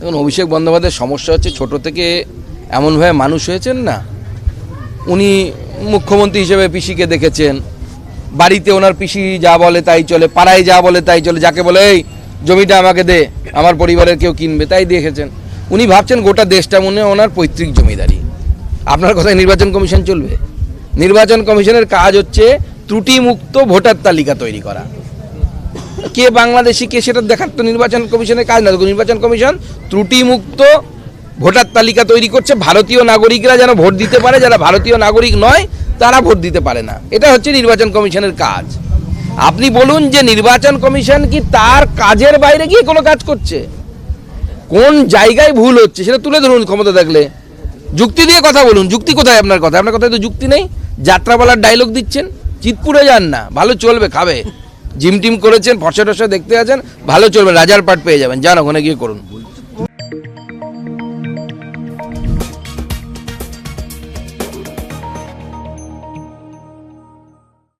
দেখুন, অভিষেক বন্দ্যোপাধ্যায়ের সমস্যা হচ্ছে ছোট থেকে এমনভাবে মানুষ হয়েছেন না, উনি মুখ্যমন্ত্রী হিসেবে পিসিকে দেখেছেন, বাড়িতে ওনার পিসি যা বলে তাই চলে, পাড়ায় যা বলে তাই চলে, যাকে বলে এই জমিটা আমাকে দে, আমার পরিবারের কেউ কিনবে, তাই দেখেছেন। উনি ভাবছেন গোটা দেশটা মনে হয় ওনার পৈতৃক জমিদারি। আপনার কথায় নির্বাচন কমিশন চলবে? নির্বাচন কমিশনের কাজ হচ্ছে ত্রুটিমুক্ত ভোটার তালিকা তৈরি করা। কে বাংলাদেশি কে সেটা দেখার তো নির্বাচন কমিশনের কাজ না। নির্বাচন কমিশন ত্রুটিমুক্ত ভোটার তালিকা তৈরি করছে, ভারতীয় নাগরিকরা যেন ভোট দিতে পারে, যারা ভারতীয় নাগরিক নয় তারা ভোট দিতে পারে না। এটা হচ্ছে নির্বাচন কমিশনের কাজ। আপনি বলুন যে নির্বাচন কমিশন কি তার কাজের বাইরে গিয়ে কোনো কাজ করছে? কোন জায়গায় ভুল হচ্ছে সেটা তুলে ধরুন ক্ষমতা থাকলে, যুক্তি দিয়ে কথা বলুন। যুক্তি কোথায় আপনার কথা? আপনার কথায় তো যুক্তি নেই। যাত্রা বলার ডায়লগ দিচ্ছেন, চিতপুরে যান না, ভালো চলবে, খাবে, জিম টিম করেছেন, ফসা টসা দেখতে আছেন, ভালো চলবে, রাজার পাট পেয়ে যাবেন, যান ওখানে গিয়ে করুন।